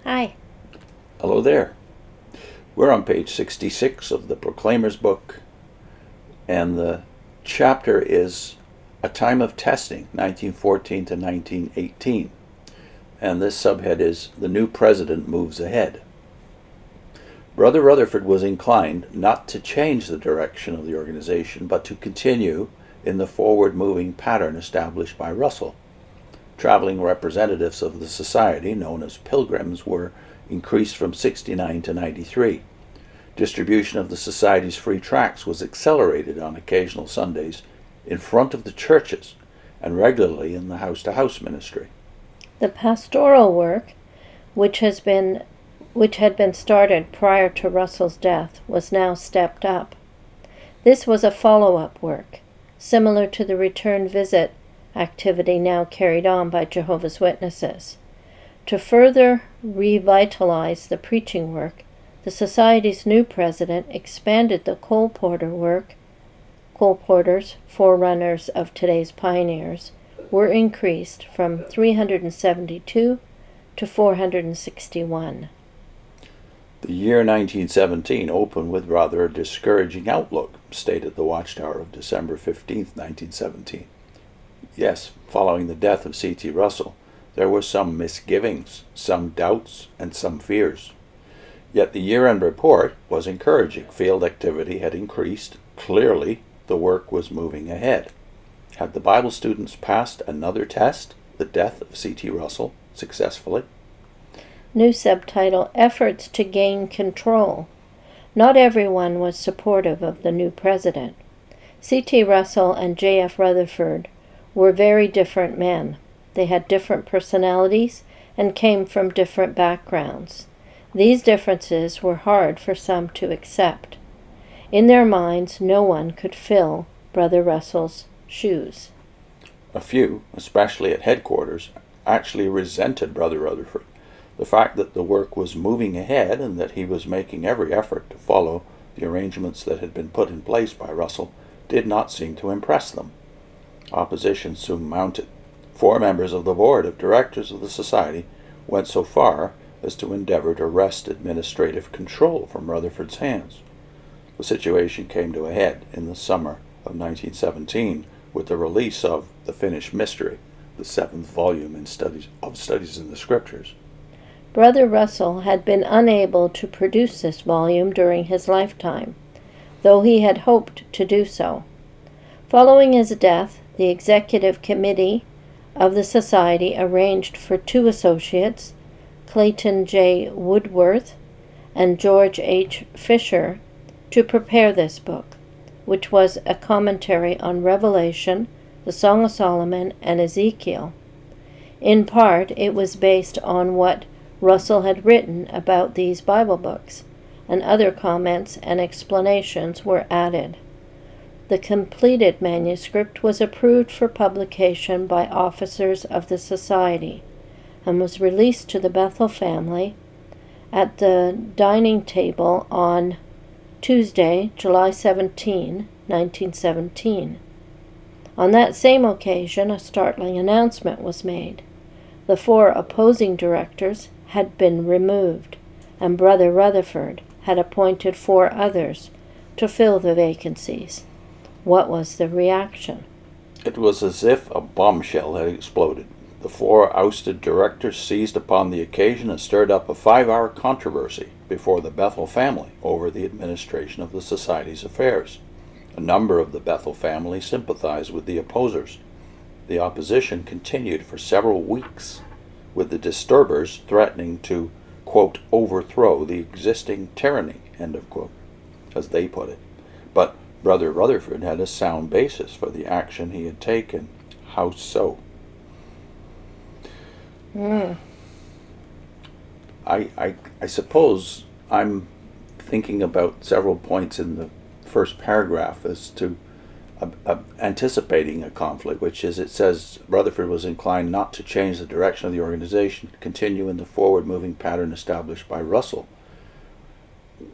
Hi. Hello there. We're on page 66 of the Proclaimer's book, and the chapter is A Time of Testing, 1914 to 1918. And this subhead is The New President Moves Ahead. Brother Rutherford was inclined not to change the direction of the organization, but to continue in the forward-moving pattern established by Russell. Traveling representatives of the society, known as pilgrims, were increased from 69 to 93. Distribution of the society's free tracts was accelerated on occasional Sundays in front of the churches and regularly in the house-to-house ministry. The pastoral work, which had been started prior to Russell's death, was now stepped up. This was a follow-up work, similar to the return visit activity now carried on by Jehovah's Witnesses. To further revitalize the preaching work, the Society's new president expanded the coal porters, forerunners of today's pioneers, were increased from 372 to 461. The year 1917 opened with rather a discouraging outlook, stated the Watchtower of December 15, 1917. Yes, following the death of C.T. Russell, there were some misgivings, some doubts, and some fears. Yet the year-end report was encouraging. Field activity had increased. Clearly, the work was moving ahead. Had the Bible students passed another test, the death of C.T. Russell, successfully? New subtitle, Efforts to Gain Control. Not everyone was supportive of the new president. C.T. Russell and J.F. Rutherford were very different men. They had different personalities and came from different backgrounds. These differences were hard for some to accept. In their minds, no one could fill Brother Russell's shoes. A few, especially at headquarters, actually resented Brother Rutherford. The fact that the work was moving ahead and that he was making every effort to follow the arrangements that had been put in place by Russell did not seem to impress them. Opposition soon mounted. 4 members of the board of directors of the society went so far as to endeavor to wrest administrative control from Rutherford's hands. The situation came to a head in the summer of 1917 with the release of The Finished Mystery, the 7th volume in Studies in the Scriptures. Brother Russell had been unable to produce this volume during his lifetime, though he had hoped to do so. Following his death, the executive committee of the society arranged for 2 associates, Clayton J. Woodworth and George H. Fisher, to prepare this book, which was a commentary on Revelation, the Song of Solomon, and Ezekiel. In part, it was based on what Russell had written about these Bible books, and other comments and explanations were added. The completed manuscript was approved for publication by officers of the society and was released to the Bethel family at the dining table on Tuesday, July 17, 1917. On that same occasion, a startling announcement was made. The 4 opposing directors had been removed, and Brother Rutherford had appointed 4 others to fill the vacancies. What was the reaction? It was as if a bombshell had exploded. The 4 ousted directors seized upon the occasion and stirred up a 5-hour controversy before the Bethel family over the administration of the society's affairs. A number of the Bethel family sympathized with the opposers. The opposition continued for several weeks, with the disturbers threatening to, quote, overthrow the existing tyranny, end of quote, as they put it. But Brother Rutherford had a sound basis for the action he had taken. How so? I suppose I'm thinking about several points in the first paragraph as to anticipating a conflict, which is, it says Rutherford was inclined not to change the direction of the organization, continue in the forward-moving pattern established by Russell.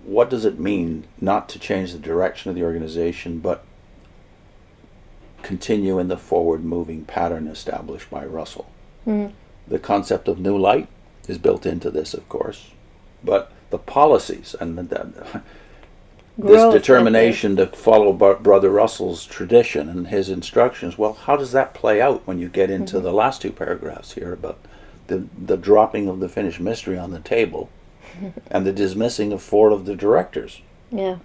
What does it mean not to change the direction of the organization, but continue in the forward-moving pattern established by Russell? The concept of new light is built into this, of course, but the policies and this determination to follow Brother Russell's tradition and his instructions, well, how does that play out when you get into the last two paragraphs here about the dropping of the finished mystery on the table and the dismissing of 4 of the directors? Yeah.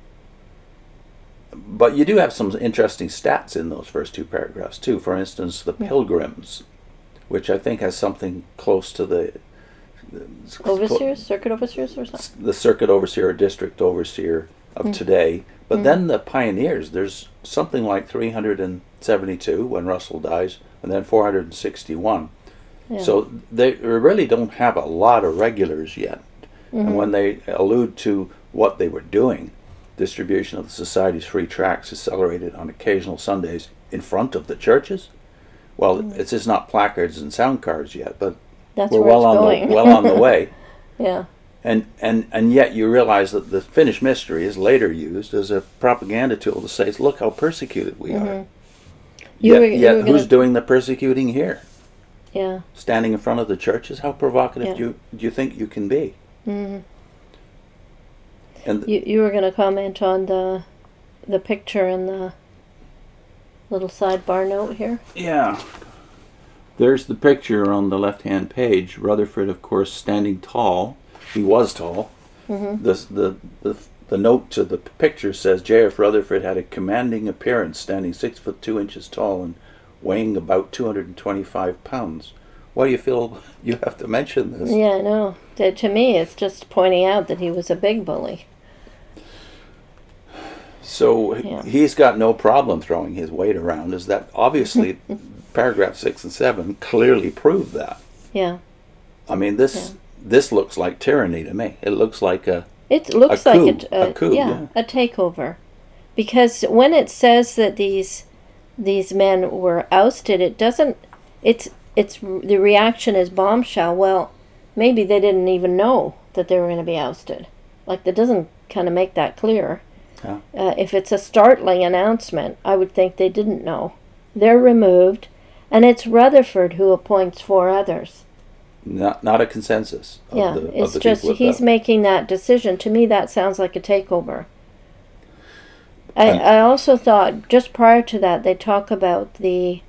But you do have some interesting stats in those first 2 paragraphs, too. For instance, the pilgrims, which I think has something close to the overseers, circuit overseers or something? The circuit overseer or district overseer of today. But then the pioneers, there's something like 372 when Russell dies, and then 461. Yeah. So they really don't have a lot of regulars yet. And when they allude to what they were doing, distribution of the Society's free tracts accelerated on occasional Sundays in front of the churches. Well, it's just not placards and sound cards yet, but we're well on the way. Yeah. And yet you realize that the finished mystery is later used as a propaganda tool to say, look how persecuted we are. Yet who's doing the persecuting here? Yeah. Standing in front of the churches? How provocative do you think you can be? Mm-hmm. And you were going to comment on the picture and the little sidebar note here? Yeah. There's the picture on the left-hand page. Rutherford, of course, standing tall. He was tall. The note to the picture says J.F. Rutherford had a commanding appearance, standing 6 foot 2 inches tall and weighing about 225 pounds. Why do you feel you have to mention this? Yeah, I know. To me, it's just pointing out that he was a big bully. So he's got no problem throwing his weight around. Is that obviously paragraph 6 and 7 clearly prove that? Yeah. I mean, this looks like tyranny to me. It looks like a coup. A coup, a takeover. Because when it says that these men were ousted, it doesn't. It's the reaction is bombshell. Well, maybe they didn't even know that they were going to be ousted. Like, that doesn't kind of make that clear. Yeah. If it's a startling announcement, I would think they didn't know. They're removed, and it's Rutherford who appoints 4 others. Not a consensus. It's just he's making that decision. To me, that sounds like a takeover. I also thought, just prior to that, they talk about the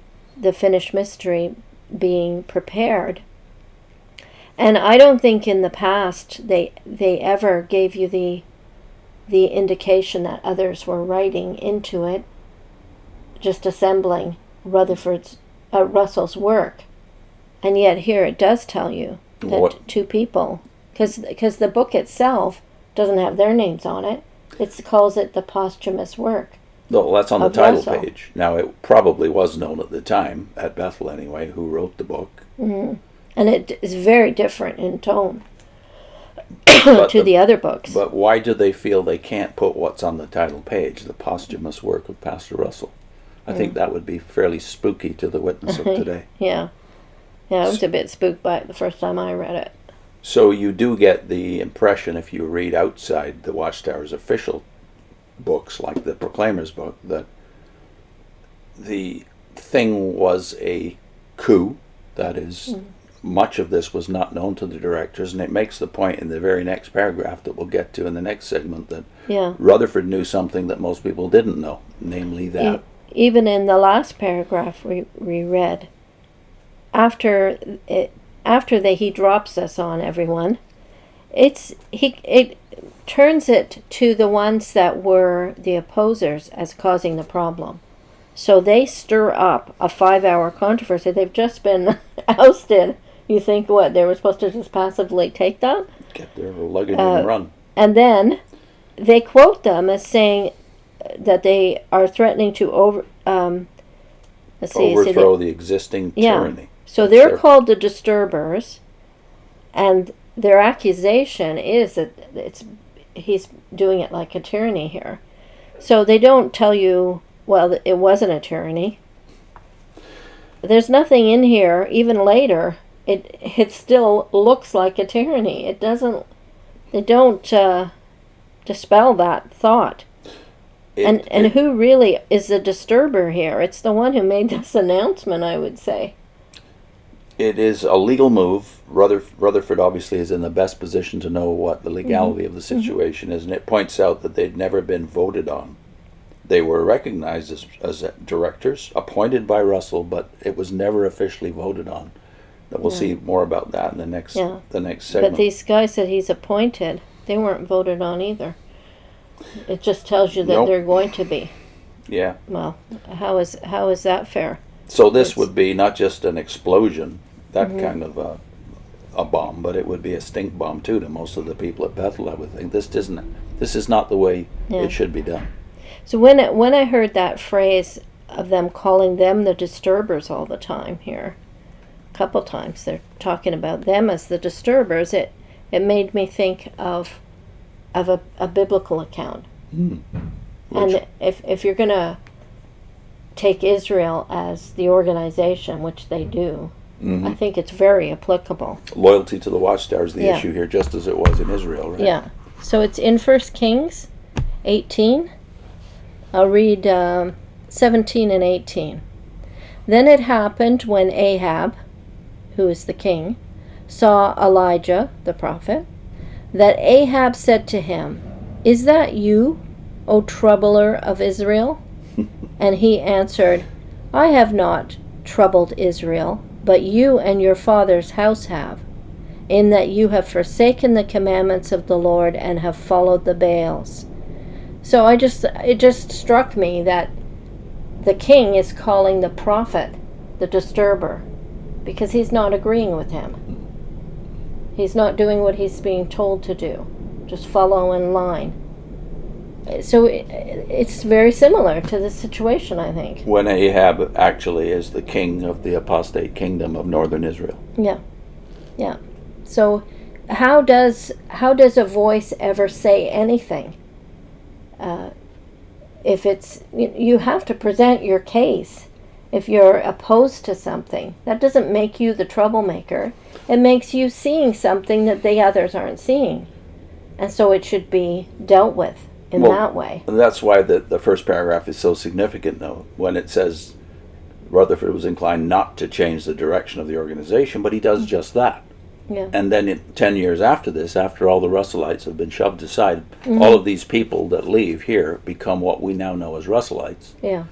finished mystery being prepared. And I don't think in the past they ever gave you the indication that others were writing into it, just assembling Russell's work. And yet here it does tell you that 2 people, because the book itself doesn't have their names on it. It calls it the posthumous work. No, that's on the title page. Now, it probably was known at the time, at Bethel anyway, who wrote the book. Mm-hmm. And it is very different in tone to the other books. But why do they feel they can't put what's on the title page, the posthumous work of Pastor Russell? I think that would be fairly spooky to the witness of today. Yeah, I was a bit spooked by it the first time I read it. So you do get the impression, if you read outside the Watchtower's official books, like the Proclaimer's book, that the thing was a coup. That is, much of this was not known to the directors, and it makes the point in the very next paragraph that we'll get to in the next segment that Rutherford knew something that most people didn't know, namely that... Even in the last paragraph we read, after he drops this on everyone, it turns it to the ones that were the opposers as causing the problem. So they stir up a 5-hour controversy. They've just been ousted. You think what, they were supposed to just passively take that? Get their luggage and run. And then they quote them as saying that they are threatening to overthrow the existing tyranny. So they're called the disturbers, and their accusation is that he's doing it like a tyranny here. So they don't tell you, well, it wasn't a tyranny. There's nothing in here, even later, it still looks like a tyranny. They don't dispel that thought. And who really is the disturber here? It's the one who made this announcement, I would say. It is a legal move. Rutherford obviously is in the best position to know what the legality of the situation is, and it points out that they'd never been voted on. They were recognized as directors, appointed by Russell, but it was never officially voted on. We'll see more about that in the next segment. But these guys that he's appointed, they weren't voted on either. It just tells you that they're going to be. Yeah. Well, how is that fair? So this would be not just an explosion, that kind of a bomb, but it would be a stink bomb too to most of the people at Bethel, I would think. This is not the way it should be done. So when I heard that phrase of them calling them the disturbers all the time here, a couple times they're talking about them as the disturbers, it made me think of a biblical account. And if you're going to take Israel as the organization, which they do, I think it's very applicable. Loyalty to the Watchtower is the issue here, just as it was in Israel, right? Yeah. So it's in 1 Kings 18. I'll read 17 and 18. Then it happened when Ahab, who is the king, saw Elijah, the prophet, that Ahab said to him, "Is that you, O troubler of Israel?" And he answered, "I have not troubled Israel, but you and your father's house have, in that you have forsaken the commandments of the Lord and have followed the Baals." So it just struck me that the king is calling the prophet the disturber because he's not agreeing with him. He's not doing what he's being told to do, just follow in line. So it's very similar to this situation, I think. When Ahab actually is the king of the apostate kingdom of northern Israel. Yeah. So how does a voice ever say anything? If it's, you have to present your case. If you're opposed to something, that doesn't make you the troublemaker. It makes you seeing something that the others aren't seeing. And so it should be dealt with in that way. And that's why the first paragraph is so significant, though, when it says Rutherford was inclined not to change the direction of the organization, but he does just that. Yeah. And then 10 years after this, after all the Russellites have been shoved aside, all of these people that leave here become what we now know as Russellites. Yeah.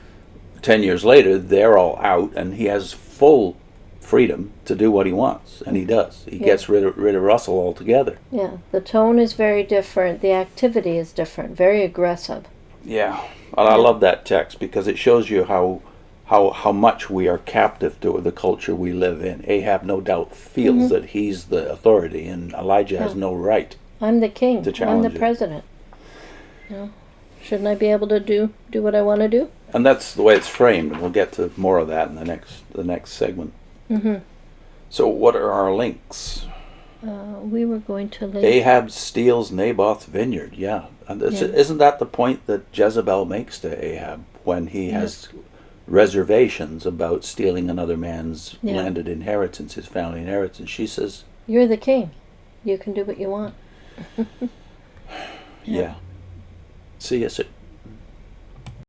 10 years later, they're all out, and he has full freedom to do what he wants, and he does. He gets rid of Russell altogether. Yeah, the tone is very different. The activity is different, very aggressive. Yeah, and I love that text because it shows you how much we are captive to the culture we live in. Ahab no doubt feels that he's the authority, and Elijah has no right. I'm the king. To challenge I'm the president. Shouldn't I be able to do what I want to do? And that's the way it's framed, and we'll get to more of that in the next segment. So what are our links? We were going to link. Ahab steals Naboth's vineyard. Yeah, and isn't that the point that Jezebel makes to Ahab when he has reservations about stealing another man's landed inheritance, his family inheritance? She says, "You're the king. You can do what you want." Yeah. See,